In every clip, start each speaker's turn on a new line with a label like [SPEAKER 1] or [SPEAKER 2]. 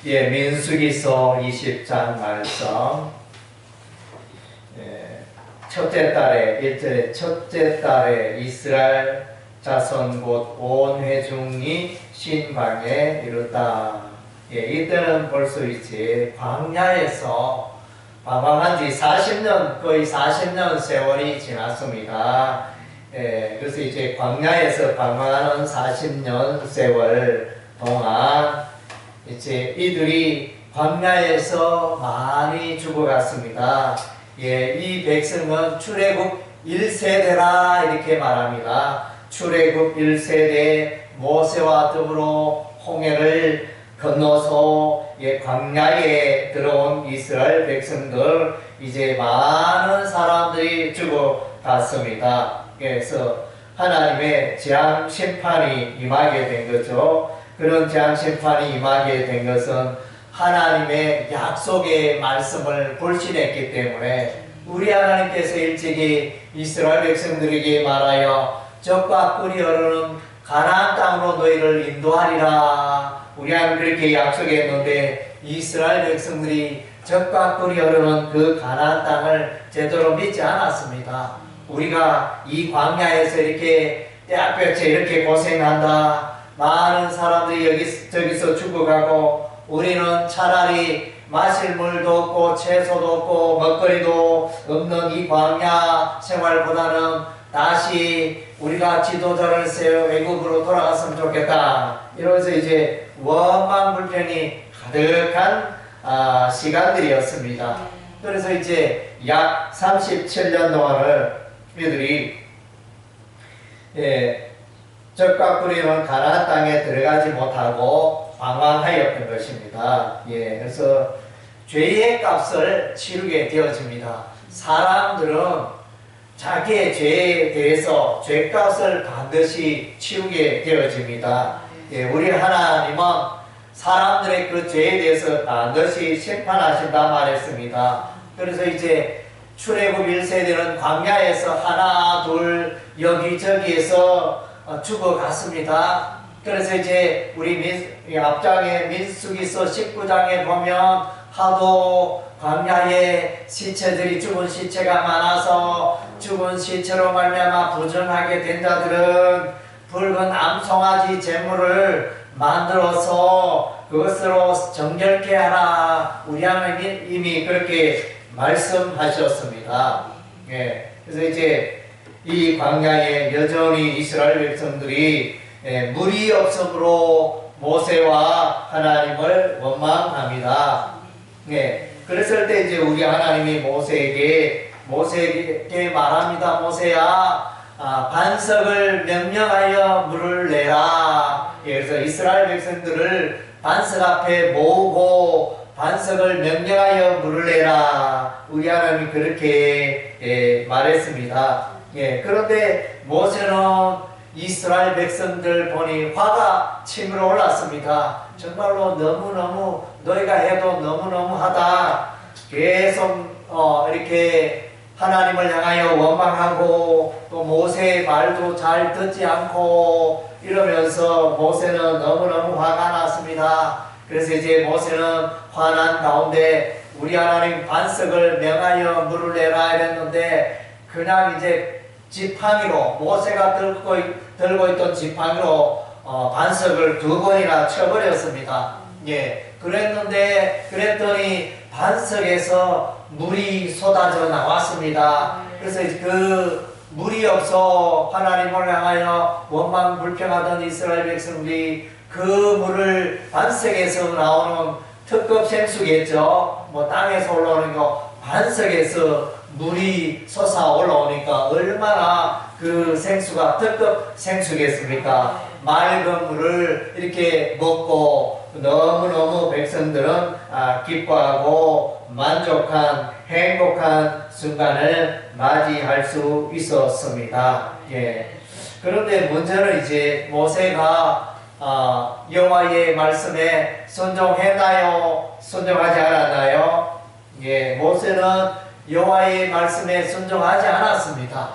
[SPEAKER 1] 예, 민수기서 20장 말씀. 예, 첫째 달에 1절에 첫째 달에 이스라엘 자손 곧 온 회중이 신방에 이르다. 예, 이때는 벌써 이제 광야에서 방황한 지 40년, 거의 40년 세월이 지났습니다. 예, 그래서 이제 광야에서 방황하는 40년 세월 동안 이제 이들이 광야에서 많이 죽어갔습니다. 예, 이 백성은 출애굽 1세대라 이렇게 말합니다. 출애굽 1세대 모세와 더불어 홍해를 건너서 광야에 들어온 이스라엘 백성들, 이제 많은 사람들이 죽어갔습니다. 그래서 하나님의 재앙 심판이 임하게 된 거죠. 그런 재앙 심판이 임하게 된 것은 하나님의 약속의 말씀을 불신했기 때문에, 우리 하나님께서 일찍이 이스라엘 백성들에게 말하여 젖과 꿀이 흐르는 가나안 땅으로 너희를 인도하리라, 우리 하나님 그렇게 약속했는데 이스라엘 백성들이 젖과 꿀이 흐르는 그 가나안 땅을 제대로 믿지 않았습니다. 우리가 이 광야에서 이렇게 떼약볕에 이렇게 고생한다, 많은 사람들이 저기서 죽어가고 우리는 차라리 마실 물도 없고 채소도 없고 먹거리도 없는 이 광야 생활보다는 다시 우리가 지도자를 세워 외국으로 돌아갔으면 좋겠다, 이러면서 이제 원망 불평이 가득한 시간들이었습니다. 그래서 이제 약 37년 동안을 이들이 젖과 꿀이는 가나안 땅에 들어가지 못하고 방황하였던 것입니다. 예, 그래서 죄의 값을 치르게 되어집니다. 사람들은 자기의 죄에 대해서 죄값을 반드시 치르게 되어집니다. 예, 우리 하나님은 사람들의 그 죄에 대해서 반드시 심판하신다 말했습니다. 그래서 이제 출애굽 1세대는 광야에서 하나 둘 여기저기에서 죽어갔습니다. 그래서 이제 우리 앞장에 민수기서 19장에 보면 하도 광야에 시체들이, 죽은 시체가 많아서 죽은 시체로 말미암아 부정하게 된 자들은 붉은 암송아지 제물을 만들어서 그것으로 정결케 하라, 우리 하나님이 이미 그렇게 말씀하셨습니다. 예, 그래서 이제 이 광야에 여전히 이스라엘 백성들이 물이 없으므로 모세와 하나님을 원망합니다. 예, 그랬을 때 이제 우리 하나님이 모세에게 말합니다. 모세야, 반석을 명령하여 물을 내라. 예, 그래서 이스라엘 백성들을 반석 앞에 모으고 반석을 명령하여 물을 내라, 우리 하나님이 그렇게 말했습니다. 예, 그런데 모세는 이스라엘 백성들 보니 화가 치밀어 올랐습니다. 정말로 너무너무 너희가 해도 너무너무 하다, 계속 이렇게 하나님을 향하여 원망하고 또 모세의 말도 잘 듣지 않고 이러면서 모세는 너무너무 화가 났습니다. 그래서 이제 모세는 화난 가운데 우리 하나님 반석을 명하여 물을 내라 이랬는데, 그냥 이제 지팡이로, 모세가 들고 있던 지팡이로 반석을 2번이나 쳐버렸습니다. 예, 그랬더니 반석에서 물이 쏟아져 나왔습니다. 그래서 그 물이 없어 하나님을 향하여 원망 불평하던 이스라엘 백성들이 그 물을, 반석에서 나오는 특급 생수겠죠. 뭐 땅에서 올라오는 거 반석에서 물이 솟아 올라오니까 얼마나 그 생수가 특급 생수겠습니까? 맑은 물을 이렇게 먹고 너무너무 백성들은 기뻐하고 만족한 행복한 순간을 맞이할 수 있었습니다. 예. 그런데 문제는 이제 모세가 여호와의 말씀에 순종했나요? 순종하지 않았나요? 예, 모세는 여호와의 말씀에 순종하지 않았습니다.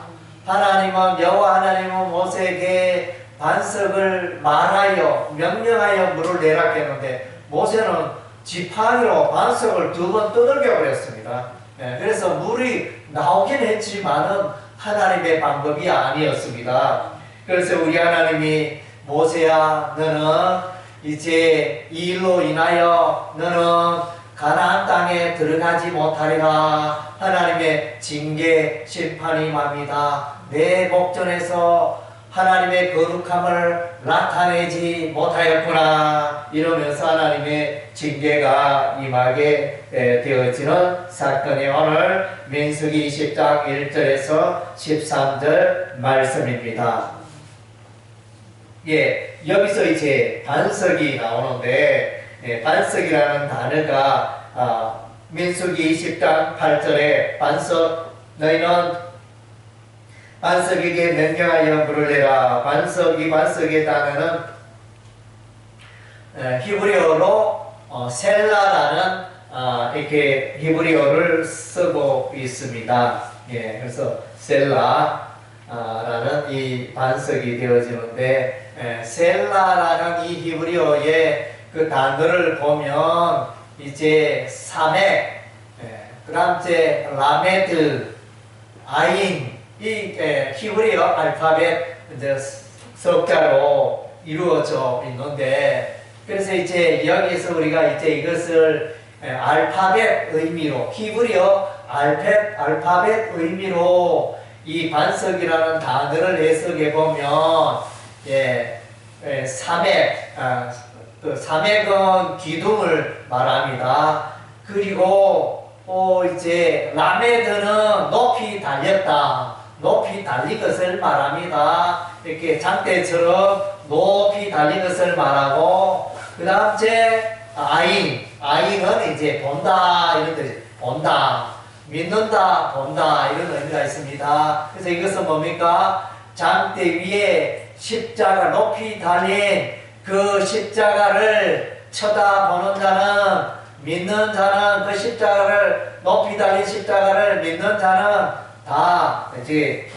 [SPEAKER 1] 여호와 하나님은 모세에게 반석을 말하여 명령하여 물을 내라 했는데 모세는 지팡이로 반석을 2번 두들겨 버렸습니다. 그래서 물이 나오긴 했지만은 하나님의 방법이 아니었습니다. 그래서 우리 하나님이 모세야 너는 이제 이 일로 인하여 너는 가나안 땅에 들어가지 못하리라. 하나님의 징계 심판이 임합니다. 내 목전에서 하나님의 거룩함을 나타내지 못하였구나. 이러면서 하나님의 징계가 임하게 되어지는 사건이 오늘 민수기 20장 1절에서 13절 말씀입니다. 예, 여기서 이제 반석이 나오는데, 반석이라는 단어가 민수기 20장 8절에 반석 너희는 반석에게 명령하여 부르래라. 이 반석의 단어는 히브리어로 셀라라는 이렇게 히브리어를 쓰고 있습니다. 예, 그래서 셀라라는 이 반석이 되어지는데, 셀라라는 이 히브리어의 그 단어를 보면 이제 사맥, 그 다음 이제 라메드, 아인, 이 히브리어 알파벳 이제 석자로 이루어져 있는데, 그래서 이제 여기서 우리가 이제 이것을 알파벳 의미로, 히브리어 알파벳 의미로 이 반석이라는 단어를 해석해 보면, 사맥은 기둥을 말합니다. 그리고 이제 라메드는 높이 달렸다. 높이 달린 것을 말합니다. 이렇게 장대처럼 높이 달린 것을 말하고, 그 다음 이제 아인은 이제 본다 이런 뜻이, 본다, 믿는다, 본다 이런 의미가 있습니다. 그래서 이것은 뭡니까? 장대 위에 십자가 높이 달린 그 십자가를 쳐다보는 자는, 믿는 자는, 그 십자가를 높이 달린 십자가를 믿는 자는 다 이제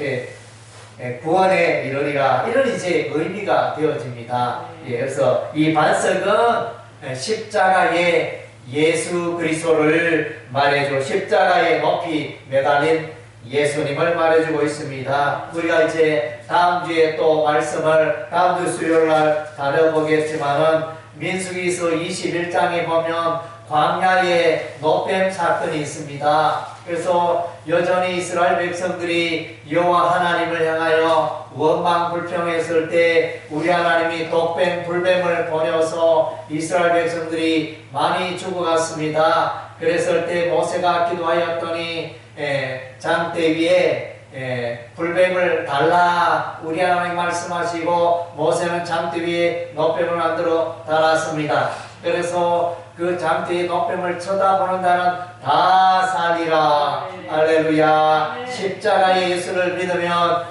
[SPEAKER 1] 구원에 이르리라. 이런 이제 의미가 되어집니다. 그래서 이 반석은 십자가의 예수 그리스도를 말해주고, 십자가에 높이 매달린 예수님을 말해주고 있습니다. 우리가 이제 다음 주에 또 말씀을 다음 주 수요일 날 다뤄보겠지만은, 민수기서 21장에 보면 광야에 노뱀 사건이 있습니다. 그래서 여전히 이스라엘 백성들이 여호와 하나님을 향하여 원망 불평했을 때 우리 하나님이 독뱀 불뱀을 보내어서 이스라엘 백성들이 많이 죽어갔습니다. 그랬을 때 모세가 기도하였더니 장대 위에 불뱀을 달라 우리 하나님 말씀하시고, 모세는 장대 위에 노뱀을 만들어 달았습니다. 그래서 그 장대의 노뱀을 쳐다보는 자는 다 살리라. 할렐루야. 십자가의 예수를 믿으면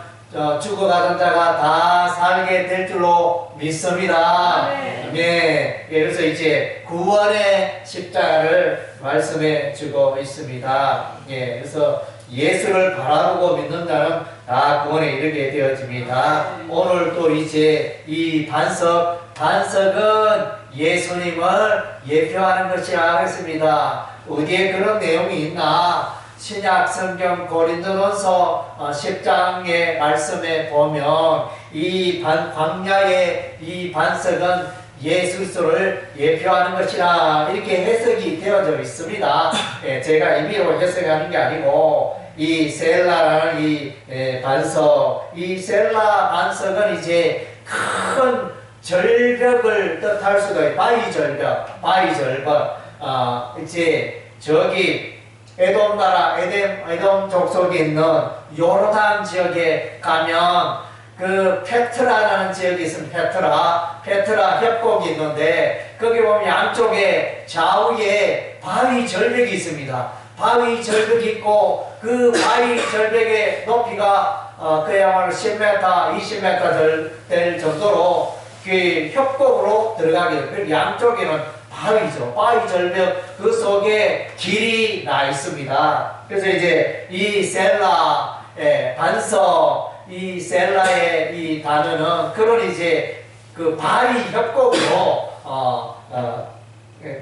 [SPEAKER 1] 죽어가던 자가 다 살게 될 줄로 믿습니다. 네. 그래서 이제 구원의 십자가를 말씀해 주고 있습니다. 예. 그래서 예수를 바라보고 믿는 자는 다 구원에 이르게 되어집니다. 오늘 또 이제 이 반석은 예수님을 예표하는 것이라 하겠습니다. 어디에 그런 내용이 있나? 신약 성경 고린도전서 10장의 말씀에 보면 이 광야의 이 반석은 예수 그리스도를 예표하는 것이라 이렇게 해석이 되어져 있습니다. 제가 임의로 해석하는 게 아니고, 이 셀라라는 이 반석, 이 셀라 반석은 이제 큰 절벽을 뜻할 수도 있어요. 바위 절벽. 이제 저기 에돔 나라, 에돔 족속이 있는 요르단 지역에 가면 그 페트라라는 지역이 있습니다. 페트라 협곡이 있는데, 거기 보면 양쪽에 좌우에 바위 절벽이 있습니다. 바위 절벽이 있고, 그 바위 절벽의 높이가 그야말로 10m, 20m 될 정도로 그 협곡으로 들어가게 돼요. 그리고 양쪽에는 바위죠. 바위 절벽 그 속에 길이 나 있습니다. 그래서 이제 이 셀라의 반석, 이 셀라의 이 단어는 그런 이제 그 바위 협곡으로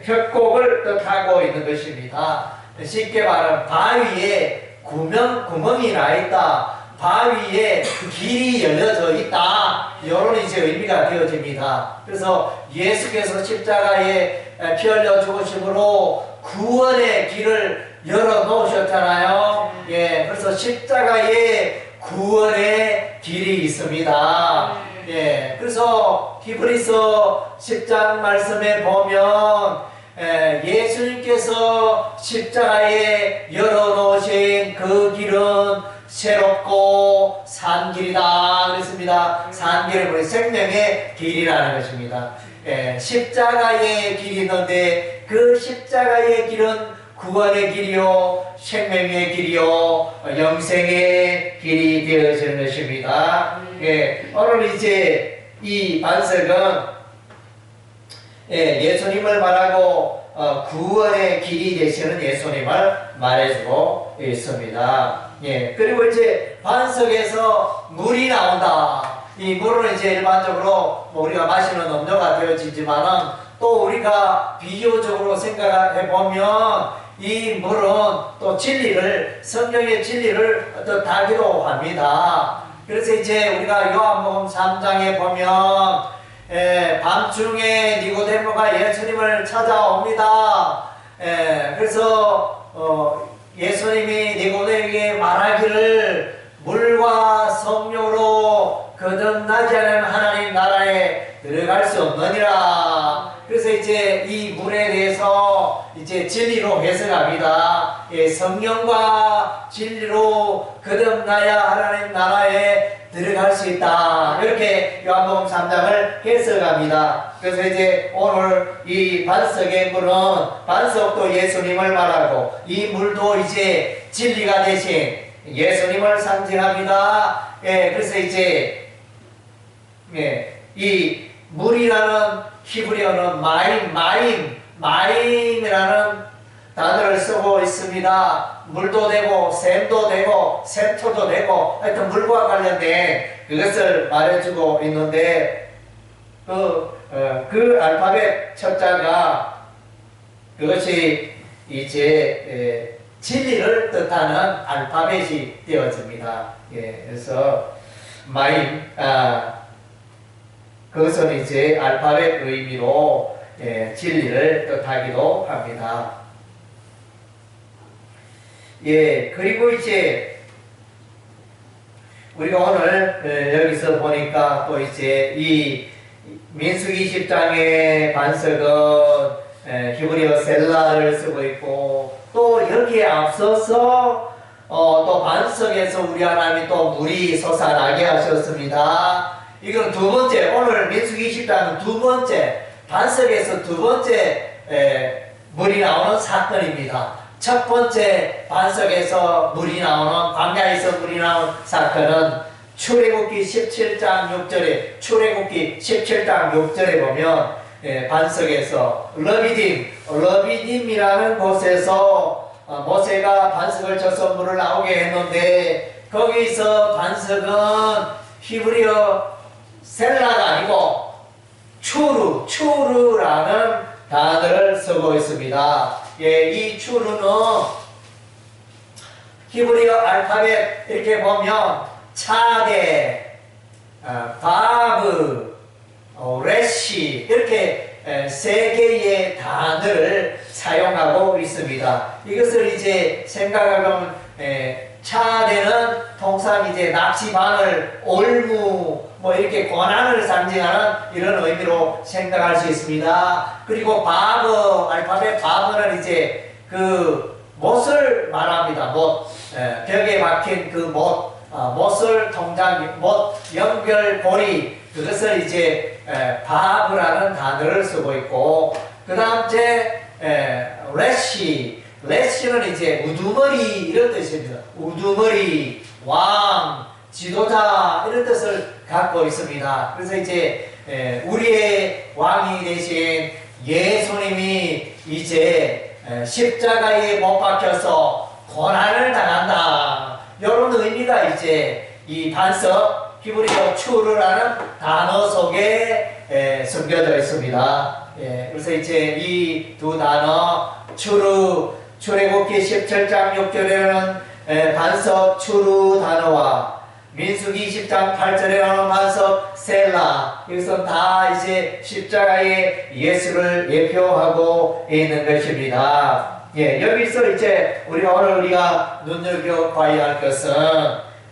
[SPEAKER 1] 협곡을 뜻하고 있는 것입니다. 쉽게 말하면 바위에 구멍이 나 있다. 바위에 길이 열려져 있다. 이런 이제 의미가 되어집니다. 그래서 예수께서 십자가에 피 흘려 죽으심으로 구원의 길을 열어 놓으셨잖아요. 예, 그래서 십자가에 구원의 길이 있습니다. 예, 그래서 히브리서 10장 말씀에 보면 예수님께서 십자가에 열어놓으신 그 길은 새롭고 산 길이다 그랬습니다. 산 길은 우리 생명의 길이라는 것입니다. 십자가의 길이 있는데 그 십자가의 길은 구원의 길이요, 생명의 길이요, 영생의 길이 되어지는 것입니다. 오늘 이제 이 반석은 예수님을 말하고 구원의 길이 되시는 예수님을 말해주고 있습니다. 그리고 이제 반석에서 물이 나온다. 이 물은 이제 일반적으로 우리가 마시는 음료가 되어지지만은 또 우리가 비교적으로 생각해 보면 이 물은 또 진리를, 성경의 진리를 뜻하기도 합니다. 그래서 이제 우리가 요한복음 3장에 보면 밤중에 니고데모가 예수님을 찾아옵니다. 그래서 예수님이 니고데모에게 말하기를 물과 성령으로 거듭나지 않으면 하나님 나라에 들어갈 수 없느니라. 그래서 이제 이 물에 대해서 이제 진리로 해석합니다. 성령과 진리로 거듭나야 하나님 나라에 들어갈 수 있다. 이렇게 요한복음 3장을 해석합니다. 그래서 이제 오늘 이 반석의 물은 반석도 예수님을 말하고 이 물도 이제 진리가 되신 예수님을 상징합니다. 그래서 이제 이 물이라는 히브리어는 마임이라는 단어를 쓰고 있습니다. 물도 되고 샘도 되고 샘토도 되고 하여튼 물과 관련된 그것을 말해주고 있는데 그 알파벳 첫 자가 그것이 이제 진리를 뜻하는 알파벳이 되어집니다. 그래서 그것은 이제 알파벳 의미로 진리를 뜻하기도 합니다. 그리고 이제 우리가 오늘 여기서 보니까 또 이제 이 민수기 20장의 반석은 히브리어 셀라를 쓰고 있고 또 여기에 앞서서 또 반석에서 우리 하나님이 또 물이 솟아나게 하셨습니다. 이건 두 번째, 오늘 민수기 20장은 두 번째, 반석에서 두 번째 물이 나오는 사건입니다. 첫 번째 반석에서 물이 나오는, 광야에서 물이 나오는 사건은 출애굽기 17장 6절에 보면 반석에서 러비딤이라는 곳에서 모세가 반석을 쳐서 물을 나오게 했는데 거기서 반석은 히브리어 셀라가 아니고 추르라는 단어를 쓰고 있습니다. 이 추르는 히브리어 알파벳 이렇게 보면 차데, 바브, 레시 이렇게 세 개의 단어를 사용하고 있습니다. 이것을 이제 생각하면 차대는 통상 이제 납치반을 올무 뭐 이렇게 고난을 상징하는 이런 의미로 생각할 수 있습니다. 그리고 바브, 알파벳 바브는 이제 그 못을 말합니다. 못, 벽에 박힌 그 못, 못을 통장, 못 연결고리 그것을 이제 바브라는 단어를 쓰고 있고 그 다음 제 레시는 이제 우두머리 이런 뜻입니다. 우두머리, 왕, 지도자 이런 뜻을 갖고 있습니다. 그래서 이제 우리의 왕이 되신 예수님이 이제 십자가에 못 박혀서 고난을 당한다. 이런 의미가 이제 이 반석 히브리어 추르라는 단어 속에 숨겨져 있습니다. 예, 그래서 이제 이 두 단어 출애굽기 17장 6절에는 반석 추루 단어와 민수기 20장 8절에는 반석 셀라, 여기서 다 이제 십자가의 예수를 예표하고 있는 것입니다. 예, 여기서 이제 우리가 눈여겨봐야 할 것은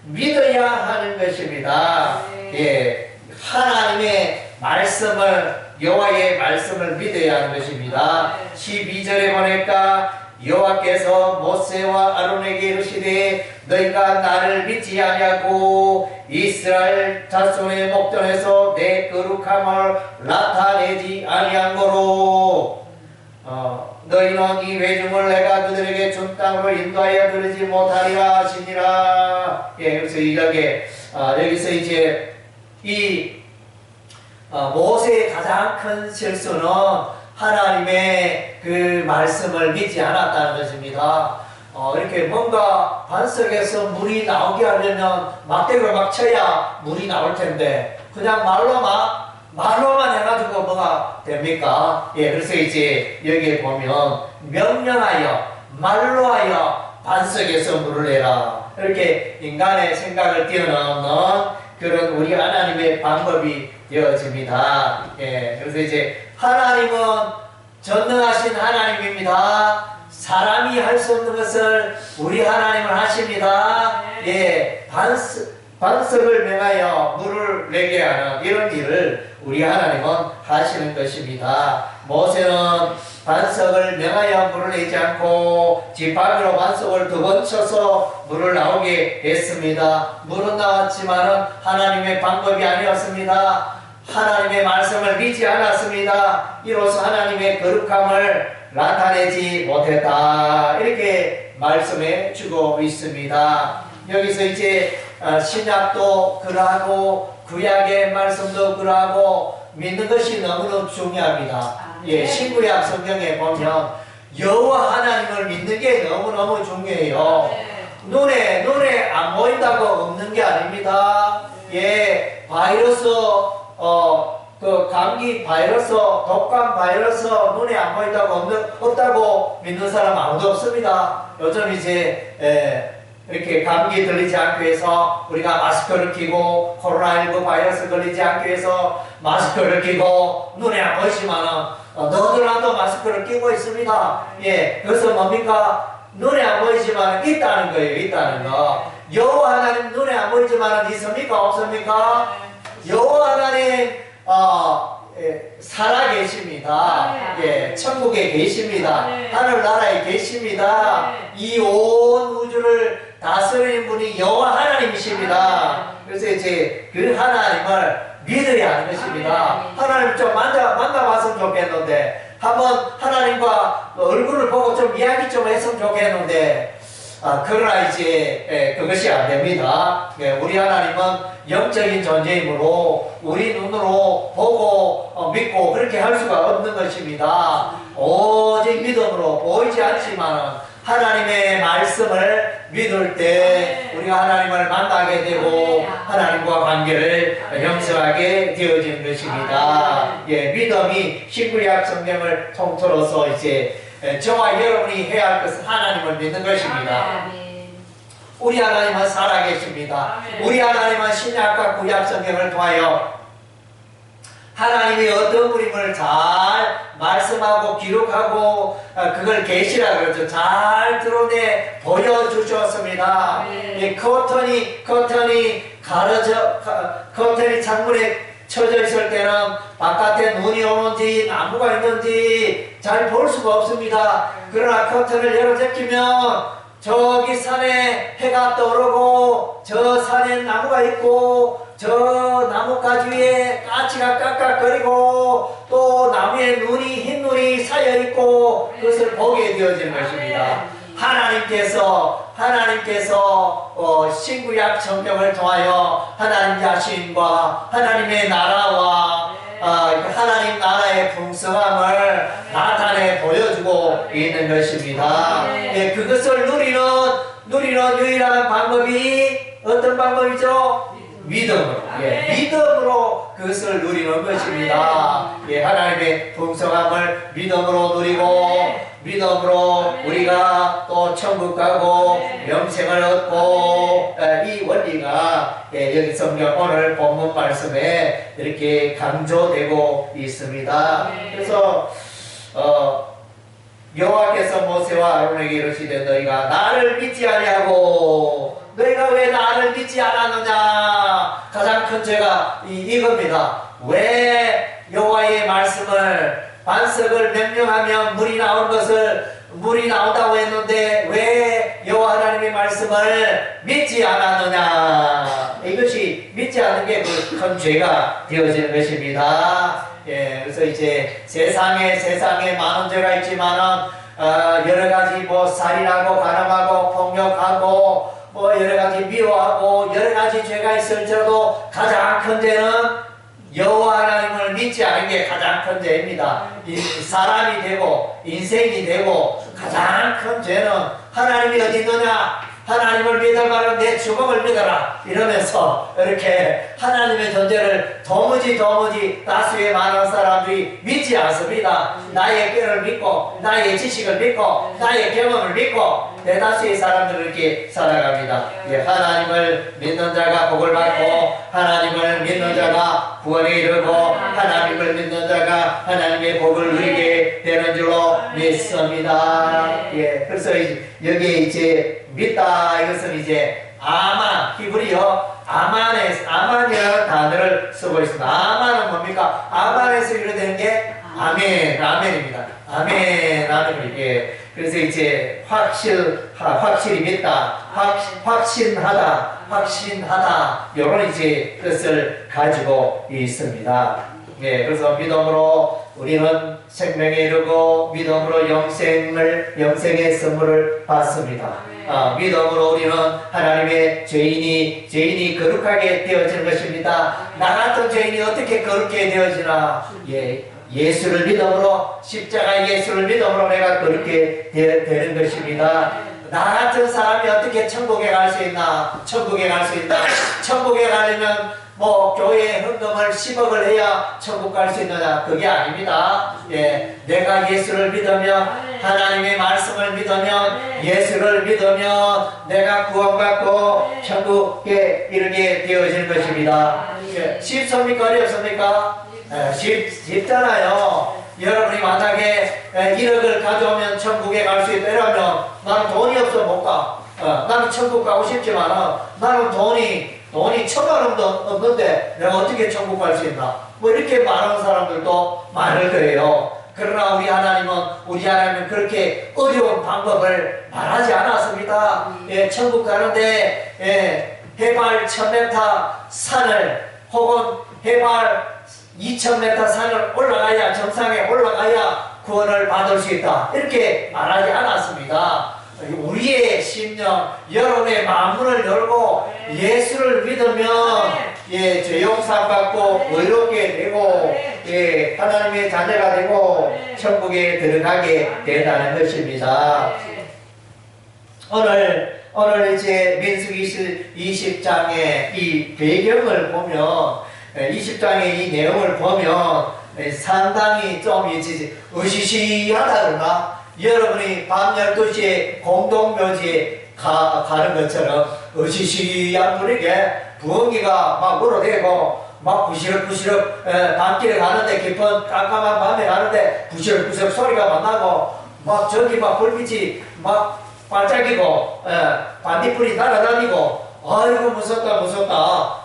[SPEAKER 1] 믿어야 하는 것입니다. 예, 하나님의 말씀을, 여호와의 말씀을 믿어야 하는 것입니다. 12절에 보니까 여호와께서 모세와 아론에게 이르시되 너희가 나를 믿지 아니하고 이스라엘 자손의 목전에서 내 거룩함을 나타내지 아니한 거로 너희는 이 회중을 내가 그들에게 준 땅으로 인도하여 들이지 못하리라 하시니라. 예, 그래서 여기서 이제 이 모세의 가장 큰 실수는 하나님의 그 말씀을 믿지 않았다는 것입니다. 이렇게 뭔가 반석에서 물이 나오게 하려면 막대기를 막 쳐야 물이 나올 텐데 그냥 말로만 해가지고 뭐가 됩니까? 예, 그래서 이제 여기에 보면 명령하여 말로 하여 반석에서 물을 내라, 이렇게 인간의 생각을 뛰어넘는 그런 우리 하나님의 방법이 되어집니다. 예, 그래서 이제 하나님은 전능하신 하나님입니다. 사람이 할 수 없는 것을 우리 하나님은 하십니다. 예, 반석을 명하여 물을 내게 하는 이런 일을 우리 하나님은 하시는 것입니다. 모세는 반석을 명하여 물을 내지 않고 지팡이로 반석을 2번 쳐서 물을 나오게 했습니다. 물은 나왔지만 하나님의 방법이 아니었습니다. 하나님의 말씀을 믿지 않았습니다. 이로써 하나님의 거룩함을 나타내지 못했다, 이렇게 말씀해 주고 있습니다. 여기서 이제 신약도 그러하고 구약의 말씀도 그러하고 믿는 것이 너무너무 중요합니다. 예, 신구약 성경에 보면 여호와 하나님을 믿는 게 너무너무 중요해요. 눈에 안 보인다고 없는 게 아닙니다. 예, 바이러스 그 감기 바이러스, 독감 바이러스 눈에 안 보인다고 없다고 믿는 사람 아무도 없습니다. 요즘 이제 이렇게 감기 들리지 않기 위해서 우리가 마스크를 끼고 코로나19 바이러스 걸리지 않기 위해서 마스크를 끼고 눈에 안 보이지만은 너희들도 마스크를 끼고 있습니다. 예, 그래서 뭡니까? 눈에 안 보이지만 있다는 거예요. 있다는 거. 여호와 하나님 눈에 안 보이지만 있습니까? 없습니까? 여호와 하나님 살아 계십니다. 예, 천국에 계십니다. 하늘나라에 계십니다. 이 온 우주를 다스리는 분이 여호와 하나님이십니다. 그래서 이제 그 하나님을 믿어야 하는 것입니다. 하나님 좀 만나봤으면 좋겠는데, 한번 하나님과 얼굴을 보고 좀 이야기 좀 했으면 좋겠는데, 그러나 이제 그것이 안 됩니다. 우리 하나님은 영적인 존재이므로 우리 눈으로 보고 믿고 그렇게 할 수가 없는 것입니다. 오직 믿음으로 보이지 않지만 하나님의 말씀을 믿을 때 우리가 하나님을 만나게 되고 하나님과 관계를 형성하게 되어지는 것입니다. 예, 믿음이 신구약 성경을 통틀어서 이제 저와 여러분이 해야 할 것은 하나님을 믿는 것입니다. 우리 하나님은 살아계십니다. 우리 하나님은 신약과 구약 성경을 통하여 하나님이 어떤 그림을 잘 말씀하고 기록하고 그걸 계시라 그러죠. 잘 드러내 보여주셨습니다. 이 커튼이 커튼이 창문에 쳐져 있을 때는 바깥에 눈이 오는지 나무가 있는지 잘 볼 수가 없습니다. 그러나 커튼을 열어 제끼면 저기 산에 해가 떠오르고 저 산에 나무가 있고 저 나뭇가지 위에 까치가 깍깍거리고 또 나무에 흰 눈이 쌓여있고 그것을 보게 되어지는 것입니다. 하나님께서 신구약 성경을 통하여 하나님 자신과 하나님의 나라와 하나님 나라의 풍성함을 나타내 보여주고 있는 것입니다. 네, 그것을 누리는 유일한 방법이 어떤 방법이죠? 믿음으로, 믿음으로 그것을 누리는 것입니다. 하나님의 풍성함을 믿음으로 누리고 믿음으로 우리가 또 천국 가고 영생을 얻고 이 원리가 여기 성경 오늘 본문 말씀에 이렇게 강조되고 있습니다. 그래서 여호와께서 모세와 아론에게 이르시되 너희가 나를 믿지 아니하고 너희가 왜 나를 믿지 않았느냐. 가장 큰 죄가 이겁니다. 왜 여호와의 말씀을 반석을 명령하면 물이 나온 것을 물이 나온다고 했는데 왜 여호와 하나님의 말씀을 믿지 않았느냐. 이것이 믿지 않는 게 그 큰 죄가 되어지는 것입니다. 그래서 이제 세상에 많은 죄가 있지만은 여러 가지 뭐 살인하고 가늠하고 폭력하고 뭐 여러 가지 미워하고 여러 가지 죄가 있을지라도 가장 큰 죄는 여호와 하나님을 믿지 않은 게 가장 큰 죄입니다. 사람이 되고 인생이 되고 가장 큰 죄는 하나님이 어디 있느냐, 하나님을 믿어가는 내 주먹을 믿어라 이러면서 이렇게 하나님의 존재를 도무지 다수의 많은 사람들이 믿지 않습니다. 나의 꾀를 믿고 나의 지식을 믿고 나의 경험을 믿고 대다수의 사람들은 이렇게 살아갑니다. 하나님을 믿는 자가 복을 받고 하나님을 믿는 자가 구원에 이르고 하나님을 믿는 자가 하나님의 복을 누리게 되는 줄로 믿습니다. 그래서 여기에 이제 믿다 이것은 이제 아만, 히브리어 아만이라는 단어를 쓰고 있습니다. 아만은 뭡니까? 아만에서 이루어지는 게 아멘입니다. 아멘. 그래서 이제 확실히 믿다, 확신하다, 이런 이제 뜻을 가지고 있습니다. 그래서 믿음으로 우리는 생명에 이르고 믿음으로 영생의 선물을 받습니다. 믿음으로 우리는 하나님의 죄인이 거룩하게 되어지는 것입니다. 나 같은 죄인이 어떻게 거룩게 되어지나? 예수를 믿음으로 십자가 예수를 믿음으로 내가 그렇게 되는 것입니다. 나 같은 사람이 어떻게 천국에 갈 수 있나? 천국에 가려면 뭐 교회에 헌금을 10억을 해야 천국 갈 수 있느냐? 그게 아닙니다. 내가 예수를 믿으면 하나님의 말씀을 믿으면 예수를 믿으면 내가 구원받고 천국에 이르게 되어질 것입니다. 쉽습니까? 어렵습니까? 쉽잖아요. 여러분이 만약에 1억을 가져오면 천국에 갈 수 있다 이러면 나는 돈이 없어 못 가. 나는 천국 가고 싶지만 나는 돈이 1,000만 원도 없는데 내가 어떻게 천국 갈 수 있나? 뭐 이렇게 말하는 사람들도 많을 거예요. 그러나 우리 하나님은 그렇게 어려운 방법을 말하지 않았습니다. 천국 가는데 해발 1,000m 산을 혹은 해발 2,000m 산을 올라가야 정상에 올라가야 구원을 받을 수 있다. 이렇게 말하지 않았습니다. 우리의 심령, 여러분의 마음문을 열고 예수를 믿으면 죄 용서 받고 의롭게 되고 하나님의 자녀가 되고 천국에 들어가게 된다는 것입니다. 오늘 이제 민수기 20장의 이 배경을 보면 20장의 이 내용을 보면 상당히 좀 으시시하다 그러나 여러분이 밤 12시에 공동묘지에 가는 것처럼 으시시한 분에게 부엉이가 막 물어대고 막 부시럭부시럭 밤길에 가는데 깊은 깜깜한 밤에 가는데 부시럭부시럭 소리가 막 나고 막 저기 막 불빛이 막 반짝이고 반딧불이 날아다니고 아이고 무섭다.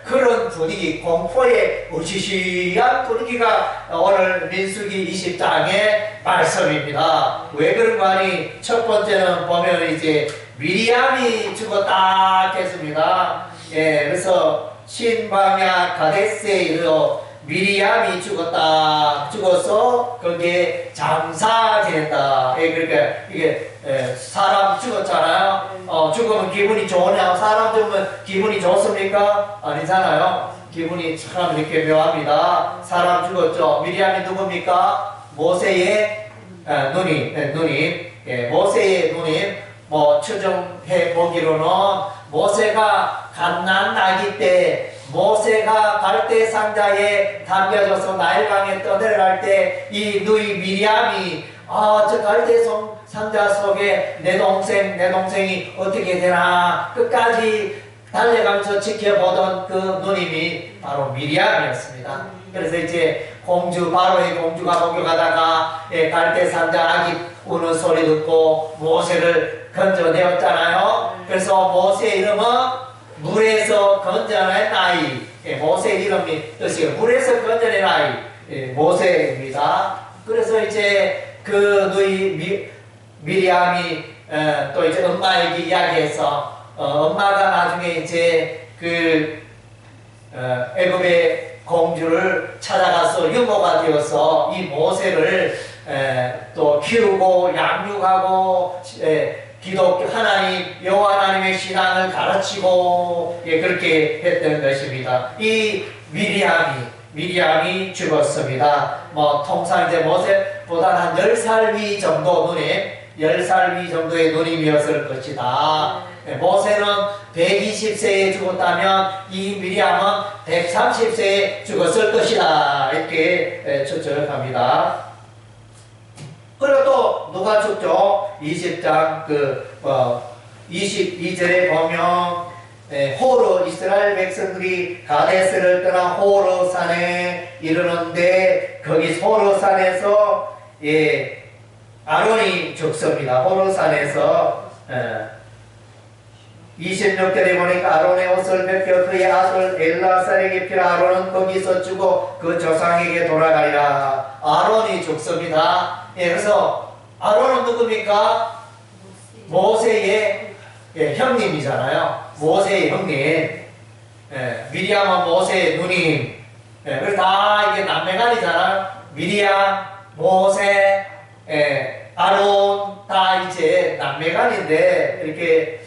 [SPEAKER 1] 그런 분위기, 공포의 으시시한 분위기가 오늘 민수기 20장의 말씀입니다. 왜 그런가 하니 첫 번째는 보면 이제 미리암이 죽었다 했습니다. 그래서 신방야 가데스에 이르러 미리암이 죽어서 거기에 장사 지냈다. 그러니까 이게 사람 죽었잖아요. 죽으면 기분이 좋으냐? 사람 죽으면 기분이 좋습니까? 아니잖아요. 기분이 참 이렇게 묘합니다. 사람 죽었죠. 미리암이 누굽니까? 모세의 누님. 모세의 누님. 추정해 보기로는 모세가 갓난 아기 때 모세가 갈대 상자에 담겨져서 나일강에 떠내려갈 때 이 누이 미리암이 저 갈대 상자 속에 내 동생이 어떻게 되나 끝까지 달려가면서 지켜보던 그 누님이 바로 미리암이었습니다. 그래서 이제 바로의 공주가 목욕하다가 갈대 상자 아기 우는 소리 듣고 모세를 건져내었잖아요. 그래서 모세의 이름은 물에서 건져낸 아이. 모세의 이름이 뜻이 물에서 건져낸 아이. 모세입니다. 그래서 이제 그 누이 미리암이 또 이제 엄마에게 이야기해서 엄마가 나중에 이제 그 애굽의 공주를 찾아가서 유모가 되어서 이 모세를 또 키우고 양육하고 기독교 하나님 여호와 하나님의 신앙을 가르치고 그렇게 했던 것입니다. 이 미리암이 죽었습니다. 통상 이제 모세보다 한 10살 위 정도 누님, 10살 위 정도의 누님이었을 것이다. 모세는 120세에 죽었다면 이 미리암은 130세에 죽었을 것이다. 이렇게 추측합니다. 그리고 또 누가 죽죠? 20장 22절에 보면 호르 이스라엘 백성들이 가데스를 떠나 호르 산에 이르는데 거기 호르 산에서 아론이 죽습니다. 호르 산에서 26절에 보니까 아론의 옷을 벗겨 그의 아들 엘라살에게 피라. 아론은 거기서 죽어 그 조상에게 돌아가리라. 아론이 죽습니다. 그래서 아론은 누굽니까? 모세의 형님이잖아요. 모세의 형님. 미리암은 모세의 누님. 그래서 다 이게 남매간이잖아요. 미리암, 모세, 아론 다 이제 남매간인데 이렇게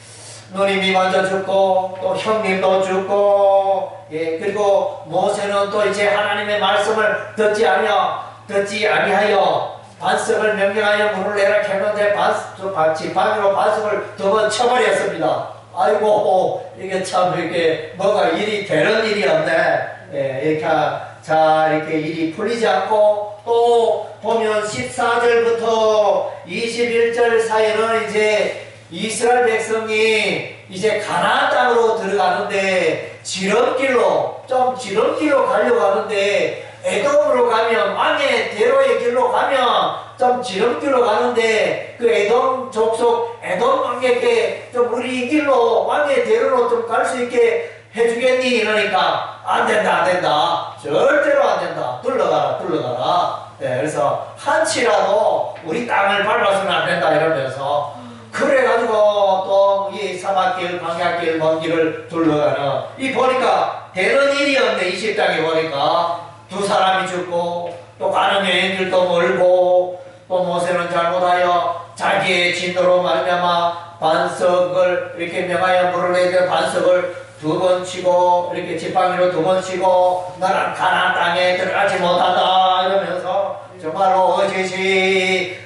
[SPEAKER 1] 누님이 먼저 죽고 또 형님도 죽고 그리고 모세는 또 이제 하나님의 말씀을 듣지 아니하여 반석을 명령하여 물을 내라 했는데 지팡이로 반석을 2번 쳐버렸습니다. 아이고 이게 참 이렇게 뭐가 일이 되는 일이었네. 이렇게 일이 풀리지 않고 또 보면 14절부터 21절 사이는 이제 이스라엘 백성이 이제 가나안 땅으로 들어가는데 지름길로 가려고 하는데 에돔으로 가면 왕의 대로의 길로 가면 좀 지름길로 가는데 그 에돔 족속 에돔 왕에게 좀 우리 이 길로 왕의 대로로 좀 갈 수 있게 해주겠니? 이러니까 안 된다 절대로 안 된다. 둘러가라. 그래서 한치라도 우리 땅을 밟아서는 안 된다 이러면서 그래가지고 또 이 사막길, 광야길, 먼 길을 둘러가는 이 보니까 되는 일이 없네. 20장에 보니까 2사람이 죽고 또 가는 여행길도 멀고 또 모세는 잘못하여 자기의 진노로 말미암아 반석을 이렇게 명하여 물을 내려 반석을 2번 치고 이렇게 지팡이로 2번 치고 나는 가나안 땅에 들어가지 못한다 이러면서 정말로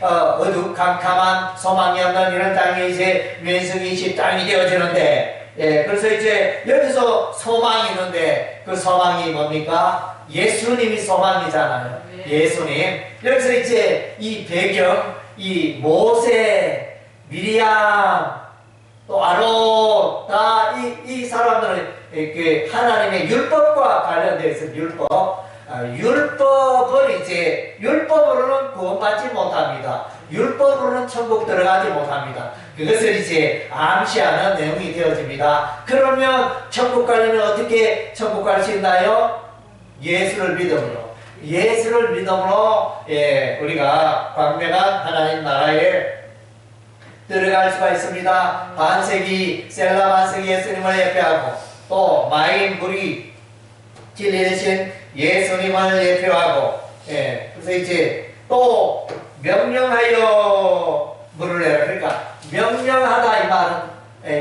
[SPEAKER 1] 어두컴컴한 소망이 없는 이런 땅이 이제 민수기 10장이 되어지는데 그래서 이제 여기서 소망이 있는데 그 소망이 뭡니까? 예수님이 소망이잖아요. 예수님. 여기서 이제 이 배경, 이 모세, 미리암, 또 아론, 다 이 사람들은 그 하나님의 율법과 관련되어 있어요. 율법은 이제 율법으로는 구원받지 못합니다. 율법으로는 천국 들어가지 못합니다. 그것을 이제 암시하는 내용이 되어집니다. 그러면 천국 가려면 어떻게 천국 갈 수 있나요? 예수를 믿음으로 우리가 광명한 하나님 나라에 들어갈 수가 있습니다. 셀라 반석이 예수님을 예표하고 또 마인 물이 진리 대신 예수님을 예표하고 그래서 이제 또 명령하여 물을 내라. 그러니까 명령하다 이 말은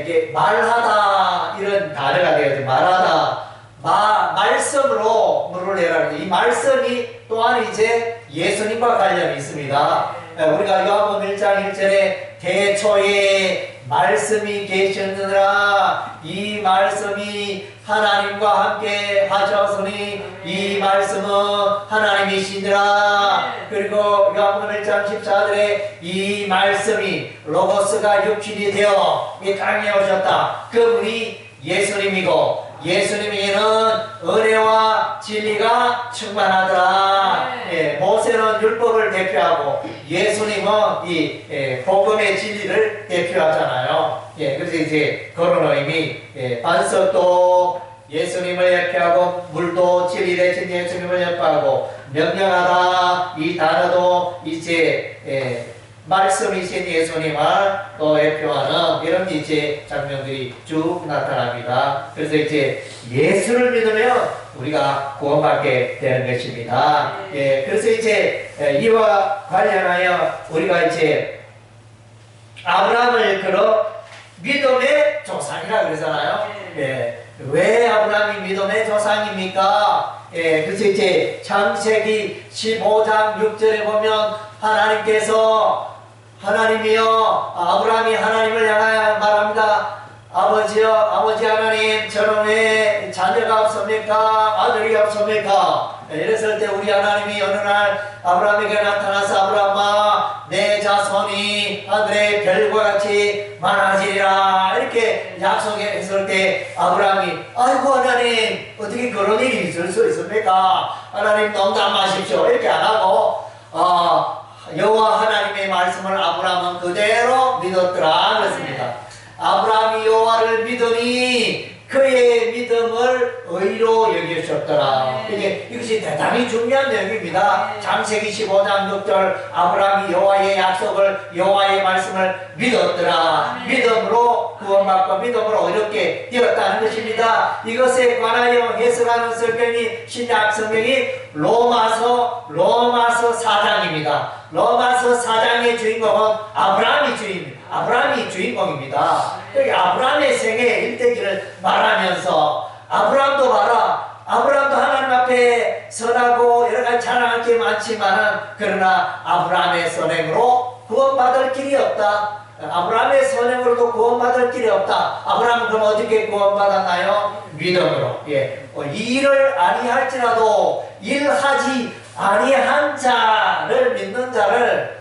[SPEAKER 1] 이게 말하다 이런 단어가 되어져. 말하다 말씀으로 물을 내라. 이 말씀이 또한 이제 예수님과 관련이 있습니다. 우리가 요한복음 1장 1절에 대초에 말씀이 계셨느니라. 이 말씀이 하나님과 함께 하셨으니 이 말씀은 하나님이시니라. 그리고 요한복음 1장 14절에 이 말씀이 로고스가 육신이 되어 이 땅에 오셨다. 그분이 예수님이고 예수님에게는 은혜와 진리가 충만하더라. 모세는 율법을 대표하고 예수님은 이 복음의 진리를 대표하잖아요. 그래서 이제 그런 의미, 반석도 예수님을 예표하고 물도 진리 대신 예수님을 예표하고 명령하다 이 단어도 이제 말씀이신 예수님을 또 예표하는 이런 이제 장면들이 쭉 나타납니다. 그래서 이제 예수를 믿으면 우리가 구원받게 되는 것입니다. 그래서 이제 이와 관련하여 우리가 이제 아브라함을 걸어 믿음의 조상이라 그러잖아요. 왜 아브라함이 믿음의 조상입니까? 그래서 이제 창세기 15장 6절에 보면 하나님이여 아브라함이 하나님을 향하여 말합니다. 아버지 하나님, 저는 왜 자녀가 없습니까? 아들이 없습니까? 이랬을 때 우리 하나님이 어느 날 아브라함에게 나타나서 아브라함아, 내 자손이 하늘의 별과 같이 많아지리라 이렇게 약속했을 때 아브라함이 아이고 하나님, 어떻게 그런 일이 있을 수 있습니까? 하나님 농담하십시오 이렇게 안 하고 여호와 하나님의 말씀을 아브라함은 그대로 믿었더라 그랬습니다. 아브라함이 여호와를 믿으니 그의 믿음을 의로 여기셨더라. 이것이 대단히 중요한 내용입니다. 창세기 15장 6절 아브라함이 여호와의 약속을 여호와의 말씀을 믿었더라. 믿음으로 구원받고 믿음으로 의롭게 되었다는 것입니다. 이것에 관하여 해석하는 성경이 신약 성경이 로마서 4장입니다. 로마서 4장의 주인공은 아브라함이 주인공입니다. 여기 아브라함의 생애 일대기를 말하면서 아브라함도 하나님 앞에 선하고 여러 가지 자랑할 게 많지만 그러나 아브라함의 선행으로 구원받을 길이 없다. 아브라함의 선행으로도 구원받을 길이 없다. 아브라함은 그럼 어떻게 구원받았나요? 믿음으로. 일을 아니할지라도 일하지 아니한 자를 믿는 자를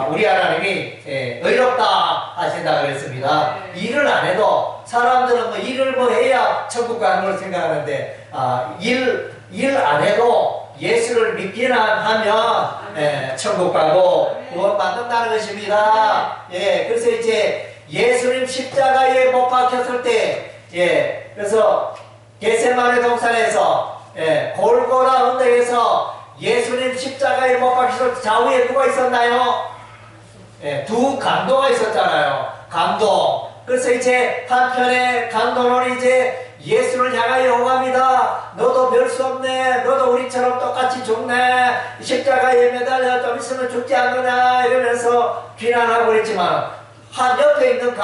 [SPEAKER 1] 우리 하나님이 의롭다 하신다 그랬습니다. 일을 안 해도 사람들은 일을 해야 천국 가는 걸 생각하는데 일 안 해도 예수를 믿기만 하면 천국 가고 구원 받는다는 것입니다. 그래서 이제 예수님 십자가에 못 박혔을 때 그래서 겟세마네 동산에서 골고라 언덕에서 예수님 십자가에 못 박히실 좌우에 누가 있었나요? 두 강도가 있었잖아요. 강도. 그래서 이제 한편에 강도는 이제 예수를 향하여 호감이다. 너도 별 수 없네. 너도 우리처럼 똑같이 죽네. 십자가에 매달려 좀 있으면 죽지 않느냐 이러면서 비난하고 그랬지만 옆에 있는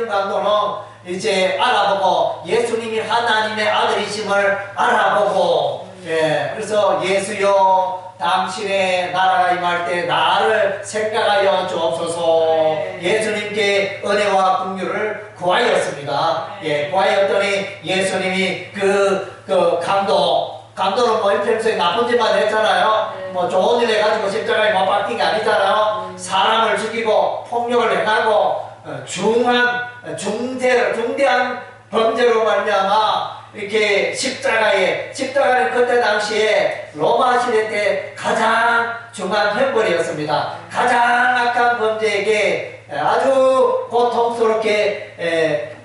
[SPEAKER 1] 강도는 이제 알아보고 예수님이 하나님의 아들이심을 알아보고 그래서 예수여 당신의 나라가 임할 때 나를 생각하여 주옵소서. 예수님께 은혜와 긍휼을 구하였습니다. 구하였더니 예수님이 그 강도는 평소에 나쁜 짓만 했잖아요. 좋은 일 해가지고 십자가에 못 박힌 게 아니잖아요. 사람을 죽이고 폭력을 행하고 중대한 범죄로 말미암아 이렇게 십자가는 그때 당시에 로마 시대 때 가장 중한 형벌이었습니다. 가장 악한 범죄에게 아주 고통스럽게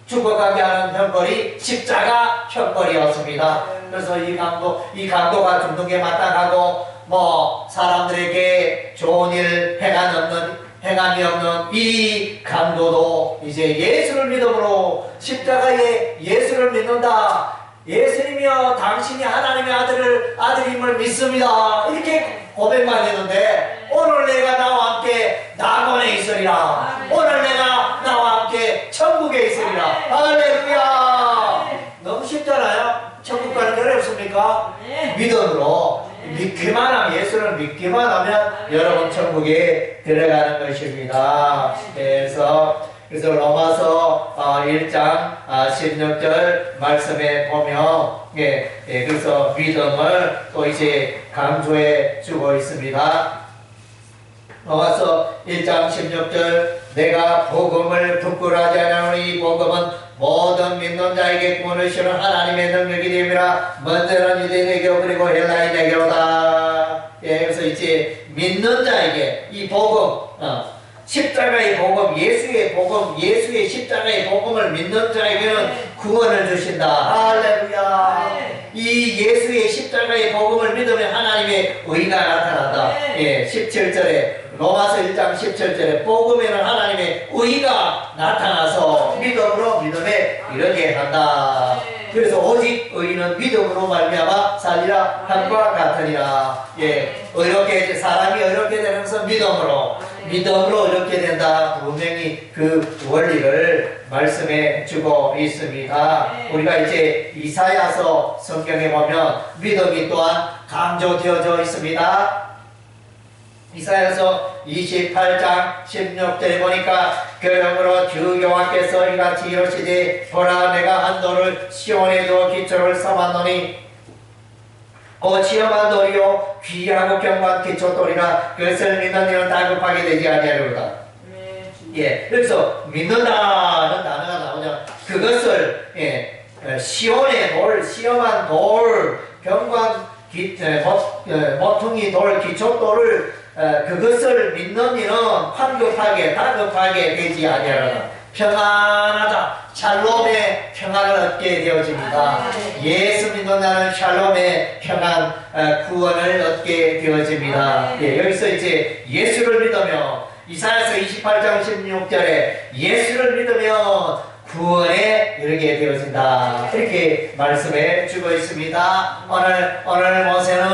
[SPEAKER 1] 죽어가게 하는 형벌이 십자가 형벌이었습니다. 그래서 이 강도가 죽는 게 마땅하고 사람들에게 좋은 일 행함이 없는 이 강도도 이제 예수를 믿음으로 십자가에 예수를 믿는다. 예수님이여 당신이 하나님의 아들임을 믿습니다. 이렇게 고백만 했는데 오늘 내가 나와 함께 낙원에 있으리라. 오늘 내가 나와 함께 천국에 있으리라. 할렐루야. 너무 쉽잖아요. 천국 가는 게 어렵습니까? 믿음으로 믿기만 하면, 예수를 믿기만 하면 여러분 천국에 들어가는 것입니다. 그래서 로마서 1장 16절 말씀에 보면, 그래서 믿음을 또 이제 강조해 주고 있습니다. 로마서 1장 16절, 내가 복음을 부끄러워하지 않으니 복음은 모든 믿는 자에게 구원을 주는 하나님의 능력이 됨이라. 먼저는 유대인에게로 그리고 헬라인에게로다. 그래서 이제 믿는 자에게 이 복음, 십자가의 복음, 예수의 복음, 예수의 십자가의 복음을 믿는 자에게는 구원을 주신다. 할렐루야. 이 예수의 십자가의 복음을 믿으면 하나님의 의가 나타난다. 17절에, 로마서 1장 17절에 복음에는 하나님의 의가 나타나서 믿음으로 믿음에 이르게 한다. 그래서 오직 의인은 믿음으로 말미암아 살리라 함과 같으니라. 의롭게, 사람이 의롭게 되는 것은 믿음으로 이렇게 된다. 분명히 그 원리를 말씀해 주고 있습니다. 우리가 이제 이사야서 성경에 보면 믿음이 또한 강조되어져 있습니다. 이사야서 28장 16절에 보니까 그러므로 주 여호와께서 이같이 이르시되 보라 내가 한 돌을 시온에 두어 기초를 삼았노니 치엄한 돌이요 귀하고 경관 기초돌이라 그것을 믿는 이는 다급하게 되지 아니하리로다. 그래서 믿는다는 단어가 나오죠. 그것을 시온의 돌, 시엄한 돌, 경관 모퉁이 돌, 기초돌을 그것을 믿는 이는 황급하게 다급하게 되지 아니하리로다. 평안하다. 샬롬의 평안을 얻게 되어집니다. 예수 믿는 자는 샬롬의 평안, 구원을 얻게 되어집니다. 여기서 이제 예수를 믿으며 이사야서 28장 16절에 예수를 믿으면 구원에 이르게 되어진다. 이렇게 말씀해 주고 있습니다. 오늘 모세는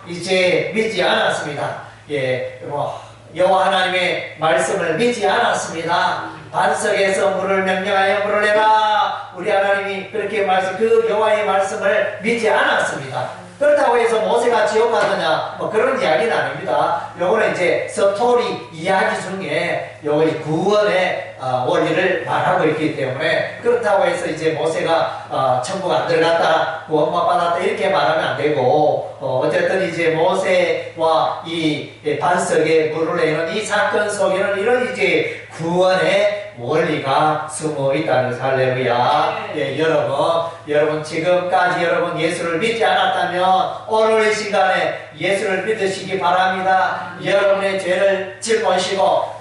[SPEAKER 1] 이제 믿지 않았습니다. 여호와 하나님의 말씀을 믿지 않았습니다. 반석에서 물을 명령하여 물을 내라. 우리 하나님이 그렇게 그 여호와의 말씀을 믿지 않았습니다. 그렇다고 해서 모세가 지옥 가느냐 그런 이야기는 아닙니다. 요거는 이제 스토리 이야기 중에 요거 구원의 원리를 말하고 있기 때문에 그렇다고 해서 이제 모세가 천국 안 들어갔다 구원 못 받았다 이렇게 말하면 안 되고 어쨌든 이제 모세와 이 반석에 물을 내는 이 사건 속에는 이런 이제 구원의 원리가 숨어 있다는 것을. 할렐루야. 여러분 지금까지 여러분 예수를 믿지 않았다면 오늘 이 시간에 예수를 믿으시기 바랍니다. 여러분의 죄를 짊어지고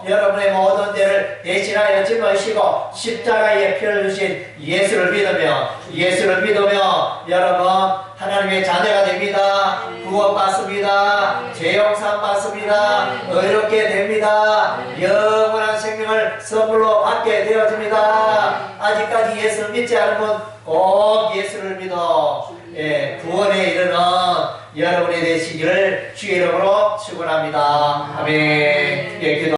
[SPEAKER 1] 여러분의 모든 죄를 대신하여 짊어지고 십자가에 피를 주신 예수를 믿으며 여러분 하나님의 자녀가 됩니다. 구원받습니다. 죄용산 받습니다. 의롭게 됩니다. 영원한 생명을 선물로 받게 되어집니다. 아직까지 예수를 믿지 않은 분 꼭 예수를 믿어 구원에 이르는 여러분이 되시기를 주의 이름으로 축원합니다. 아멘. 기도